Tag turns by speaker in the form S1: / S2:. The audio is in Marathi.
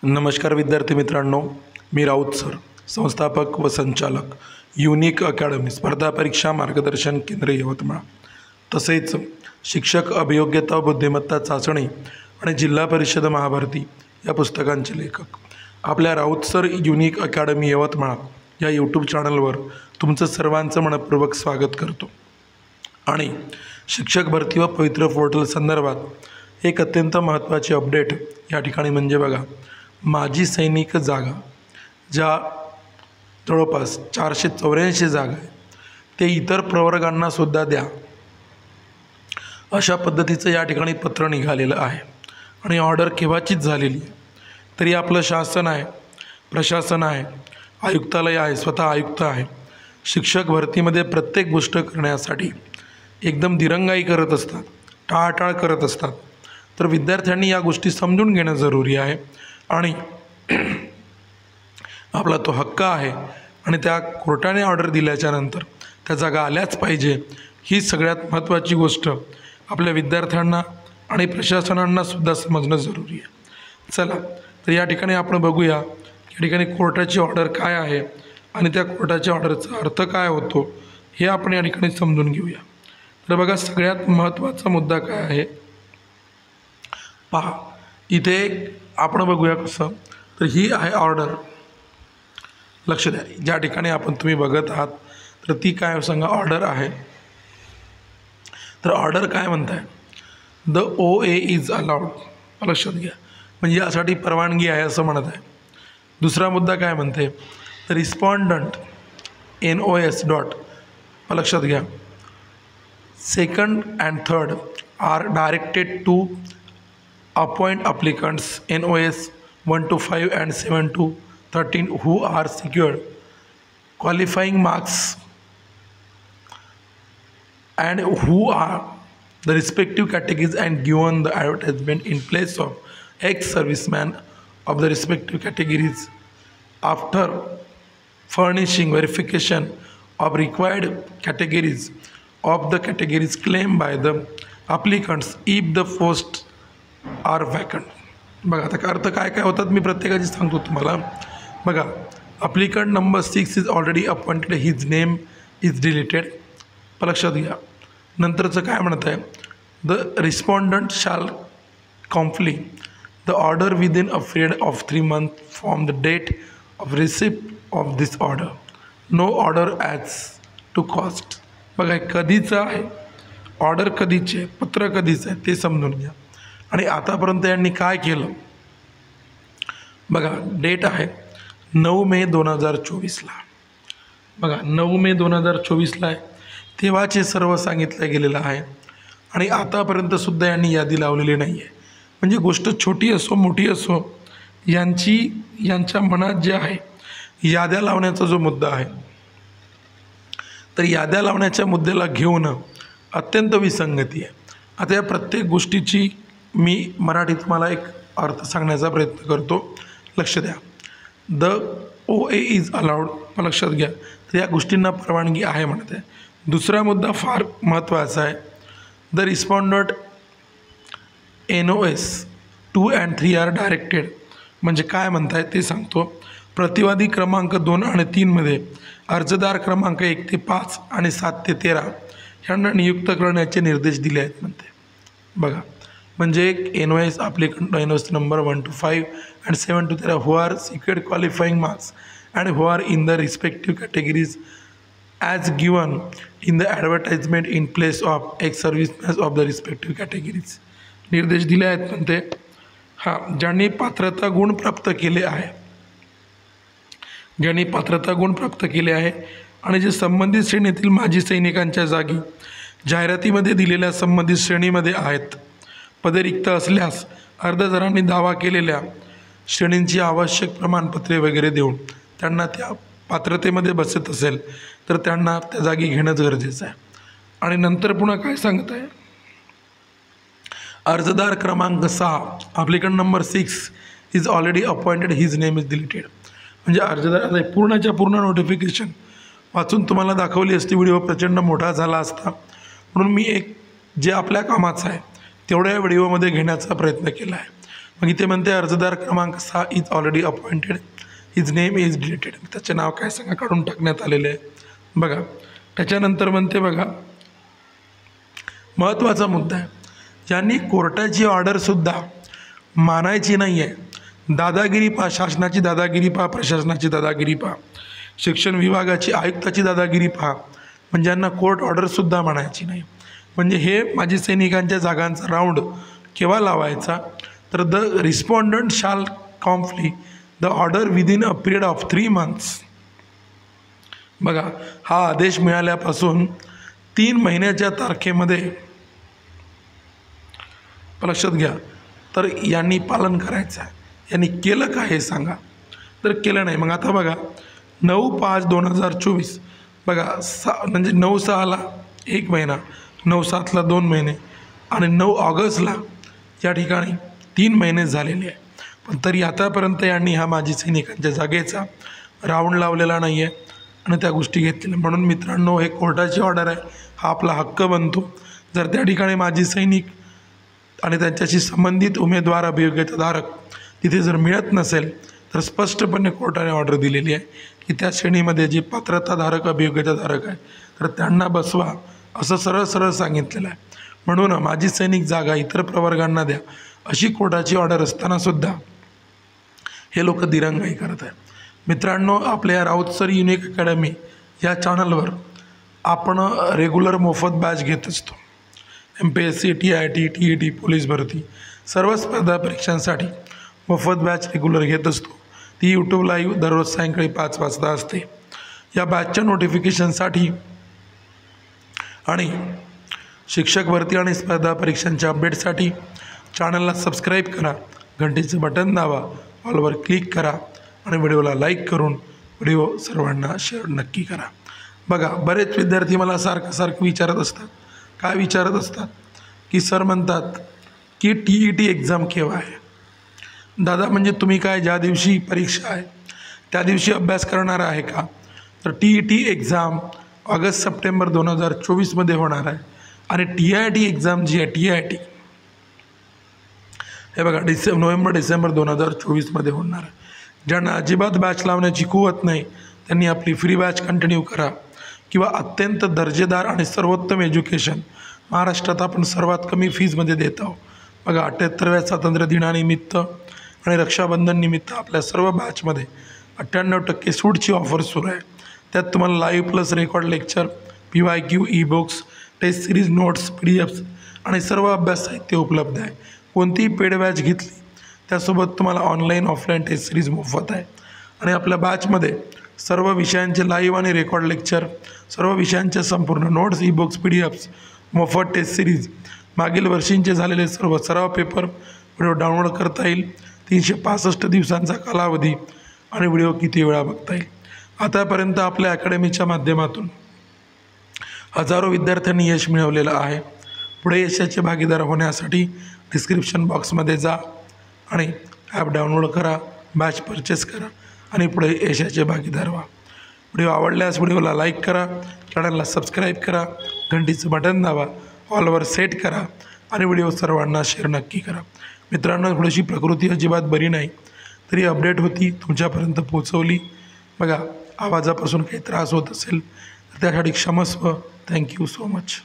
S1: नमस्कार विद्यार्थी मित्रांनो, मी राऊत सर, संस्थापक व संचालक युनिक अकॅडमी स्पर्धा परीक्षा मार्गदर्शन केंद्र यवतमाळ, तसेच शिक्षक अभियोग्यता बुद्धिमत्ता चाचणी आणि जिल्हा परिषद महाभरती या पुस्तकांचे लेखक आपल्या Raut sir unique academy Yavatmal या यूट्यूब चॅनलवर तुमचं सर्वांचं मनपूर्वक स्वागत करतो। आणि शिक्षक भरती व पवित्र पोर्टल संदर्भात एक अत्यंत महत्त्वाची अपडेट या ठिकाणी म्हणजे बघा, माजी सैनिक जागा ज्या जवळपास 484 जागा आहे ते इतर प्रवर्गांना सुद्धा द्या, अशा पद्धतीचं या ठिकाणी पत्र निघालेलं आहे। आणि ऑर्डर केव्हाचीच झालेली आहे, तरी आपलं शासन आहे, प्रशासन आहे, आयुक्तालय आहे, स्वतः आयुक्त आहे, शिक्षक भरतीमध्ये प्रत्येक गोष्ट करण्यासाठी एकदम दिरंगाई करत असतात, टाळाटाळ करत असतात। तर विद्यार्थ्यांनी या गोष्टी समजून घेणं जरुरी आहे आणि आपला तो हक्क आहे आणि त्या कोर्टाने ऑर्डर दिल्याच्यानंतर त्या जागा आल्याच पाहिजे, ही सगळ्यात महत्त्वाची गोष्ट आपल्या विद्यार्थ्यांना आणि प्रशासनांना सुद्धा समजणं जरुरी आहे। चला तर या ठिकाणी आपण बघूया, या ठिकाणी कोर्टाची ऑर्डर काय आहे आणि त्या कोर्टाच्या ऑर्डरचा अर्थ काय होतो हे आपण या ठिकाणी समजून घेऊया। तर बघा, सगळ्यात महत्त्वाचा मुद्दा काय आहे पहा, इथे आपण बघूया कसं, तर ही आहे ऑर्डर, लक्ष द्या, ज्या ठिकाणी तुम्ही बघत आहात तर ती काय सांगा ऑर्डर आहे। तर ऑर्डर काय म्हणताय, द OA इज अलाउड, लक्षात घ्या, म्हणजे यासाठी परवानगी आहे असं म्हणत आहे। दुसरा मुद्दा काय म्हणते, द रिस्पॉन्डंट NOS डॉट, लक्षात घ्या, second and third are directed to appoint applicants NOS 1 to 5 and 7 to 13 who are secured qualifying marks and who are the respective categories and given the advertisement in place of ex-serviceman of the respective categories after furnishing verification of required categories of the categories claimed by the applicants if the posts are vacant. बघा आता अर्थ काय काय होतात मी प्रत्येकाची सांगतो तुम्हाला। बघा, applicant number 6 is already appointed, his name is deleted, लक्षात घ्या। नंतरचं काय म्हणत आहे, the respondent shall complete the order within a period of 3 months from the date of receipt of this order, no order as to cost. बघा, कधीचं आहे ऑर्डर, कधीचे पत्र कधीचं आहे ते समजून घ्या। आणि आतापर्यंत यांनी काय केलं बघा, डेट आहे 9 मे 2024ला, बघा 9 मे 2024ला आहे, तेव्हाचे सर्व सांगितलं गेलेलं आहे आणि आतापर्यंतसुद्धा यांनी यादी लावलेली नाही आहे। म्हणजे गोष्ट छोटी असो मोठी असो, यांच्या मनात जे आहे याद्या लावण्याचा जो मुद्दा आहे, तर याद्या लावण्याच्या मुद्द्याला घेऊन अत्यंत विसंगती आहे। आता या प्रत्येक गोष्टीची मी मराठीत तुम्हाला एक अर्थ सांगण्याचा प्रयत्न करतो, लक्ष द्या। द OA इज अलाउड, लक्षात घ्या, तर या गोष्टींना परवानगी आहे म्हणत आहे। दुसरा मुद्दा फार महत्त्वाचा आहे, the respondent NOS 2 and 3 are directed, म्हणजे काय म्हणताय ते सांगतो। प्रतिवादी क्रमांक 2 आणि 3 मध्ये अर्जदार क्रमांक 1 ते 5 आणि 7 ते 13 यांना नियुक्त करण्याचे निर्देश दिले आहेत म्हणते। बघा, म्हणजे एक NOS applicant NOS number 1 to 5 and 7 to 13 who are secured qualifying marks and who are in the respective categories as given in the advertisement in place of ex-servicemen of the respective categories, निर्देश दिले आहेत म्हणते। हां, ज्यांनी पात्रता गुण प्राप्त केले आहे, ज्यांनी पात्रता गुण प्राप्त केले आहे आणि जे संबंधित श्रेणीतील माजी सैनिकांच्या जागी जाहिरातीमध्ये दिलेल्या संबंधित श्रेणीमध्ये आहेत, पदे रिक्त असल्यास अर्जदारांनी दावा केलेल्या श्रेणींची आवश्यक प्रमाणपत्रे वगैरे देऊन त्यांना त्या पात्रतेमध्ये बसत असेल तर त्यांना त्या जागी घेणंच गरजेचं आहे। आणि नंतर पुन्हा काय सांगत आहे, अर्जदार क्रमांक 6 applicant number 6 is already appointed, his name is deleted, म्हणजे अर्जदार पूर्णच्या पूर्ण नोटिफिकेशन वाचून तुम्हाला दाखवली असती, व्हिडिओ प्रचंड मोठा झाला असता, म्हणून मी एक जे आपल्या कामाचं आहे तेवढ्या व्हिडिओमध्ये घेण्याचा प्रयत्न केला आहे। मग इथे म्हणते अर्जदार क्रमांक 6 is already appointed, his name is deleted. त्याचे नाव काय सांगा, काढून टाकण्यात आलेले आहे. बघा त्याच्यानंतर म्हणते बघा महत्त्वाचा मुद्दा आहे, ज्यांनी कोर्टाची ऑर्डरसुद्धा मानायची नाही आहे, दादागिरी पहा, शासनाची दादागिरी पहा, प्रशासनाची दादागिरी पहा, शिक्षण विभागाची आयुक्ताची दादागिरी पहा, म्हणजे ज्यांना कोर्ट ऑर्डरसुद्धा मानायची नाही. म्हणजे हे माजी सैनिकांच्या जागांचा राऊंड केव्हा लावायचा, तर the respondent shall comply the order within a period of 3 months. बघा हा आदेश मिळाल्यापासून 3 महिन्याच्या तारखेमध्ये लक्षात घ्या, तर यांनी पालन करायचं आहे. यांनी केलं का हे सांगा, तर केलं नाही. मग आता बघा 9/5/2024 बघा म्हणजे 9/6ला 1 महिना, 9/7ला 2 महिने आणि 9 ऑगस्टला या ठिकाणी 3 महिने झालेले आहे. पण तरी आतापर्यंत यांनी हा माजी सैनिकांच्या जागेचा राऊंड लावलेला नाही आहे आणि त्या गोष्टी घेतलेल्या. म्हणून मित्रांनो हे कोर्टाची ऑर्डर आहे, हा आपला हक्क बनतो. जर त्या ठिकाणी माजी सैनिक आणि त्यांच्याशी संबंधित उमेदवार अभियोग्यताधारक तिथे जर मिळत नसेल, तर स्पष्टपणे कोर्टाने ऑर्डर दिलेली आहे की त्या श्रेणीमध्ये जे पात्रताधारक अभियोग्यताधारक आहे तर त्यांना बसवा, असं सरळ सरळ सांगितलेलं आहे. म्हणून माजी सैनिक जागा इतर प्रवर्गांना द्या अशी कोर्टाची ऑर्डर असतानासुद्धा हे लोक दिरंगाई करत आहेत. मित्रांनो आपल्या राऊत सर युनिक अकॅडमी या चॅनलवर आपण रेग्युलर मोफत बॅच घेत असतो. MPSC, TIT, TET, पोलीस भरती सर्व स्पर्धा परीक्षांसाठी मोफत बॅच रेग्युलर घेत असतो. ती यूट्यूब लाईव्ह दररोज सायंकाळी 5 वाजता असते. या बॅचच्या नोटिफिकेशनसाठी आणि शिक्षक भरती आणि स्पर्धा परीक्षांच्या अपडेटसाठी चॅनलला सबस्क्राईब करा, घंटीचं बटन दाबा, ऑलवर क्लिक करा आणि व्हिडिओला लाईक करून व्हिडिओ सर्वांना शेअर नक्की करा. बघा बरेच विद्यार्थी मला सारखं विचारत असतात, काय विचारत असतात की सर म्हणतात की TET एक्झाम केव्हा आहे. दादा म्हणजे तुम्ही काय ज्या दिवशी परीक्षा आहे त्या दिवशी अभ्यास करणार आहे का, तर TET एक्झाम ऑगस्ट-सप्टेंबर 2024मध्ये होणार आहे. आणि TIT एक्झाम जी आहे TIT हे बघा नोव्हेंबर-डिसेंबर 2024मध्ये होणार आहे. ज्यांना अजिबात बॅच लावण्याची कुवत नाही त्यांनी आपली फ्री बॅच कंटिन्यू करा किंवा अत्यंत दर्जेदार आणि सर्वोत्तम एज्युकेशन महाराष्ट्रात आपण सर्वात कमी फीजमध्ये देत आहोत. बघा 78व्या स्वातंत्र्य दिनानिमित्त आणि रक्षाबंधन निमित्त आपल्या सर्व बॅचमध्ये 98% सूटची ऑफर सुरू आहे. त्यात तुम्हाला live plus record lecture, PYQ, ebooks, test series, notes, PDFs आणि सर्व अभ्यास साहित्य उपलब्ध आहे. कोणतीही पेड बॅच घेतली त्यासोबत तुम्हाला ऑनलाईन ऑफलाईन टेस्ट सिरीज मोफत आहे. आणि आपल्या बॅचमध्ये सर्व विषयांचे लाईव्ह आणि रेकॉर्ड लेक्चर, सर्व विषयांचे संपूर्ण नोट्स, ई-बुक्स, PDFs, मोफत टेस्ट सिरीज, मागील वर्षींचे झालेले सर्व सराव पेपर व्हिडिओ डाउनलोड करता येईल. 365 दिवसांचा कालावधी आणि व्हिडिओ किती वेळा बघता येईल. आतापर्यंत आपल्या अकॅडमीच्या माध्यमातून हजारो विद्यार्थ्यांनी यश मिळवलेलं आहे. पुढे यशाचे भागीदार होण्यासाठी डिस्क्रिप्शन बॉक्समध्ये जा आणि ॲप डाउनलोड करा, बॅच परचेस करा आणि पुढे यशाचे भागीदार व्हा. व्हिडिओ आवडल्यास व्हिडिओला लाईक करा, चॅनलला सबस्क्राईब करा, घंटीचं बटन दाबा, ऑलवर सेट करा आणि व्हिडिओ सर्वांना शेअर नक्की करा. मित्रांनो थोडीशी प्रकृती अजिबात बरी नाही तरी अपडेट होती तुमच्यापर्यंत पोचवली. बघा आवाजापासून काही त्रास होत असेल तर त्यासाठी क्षमस्व. Thank you so much.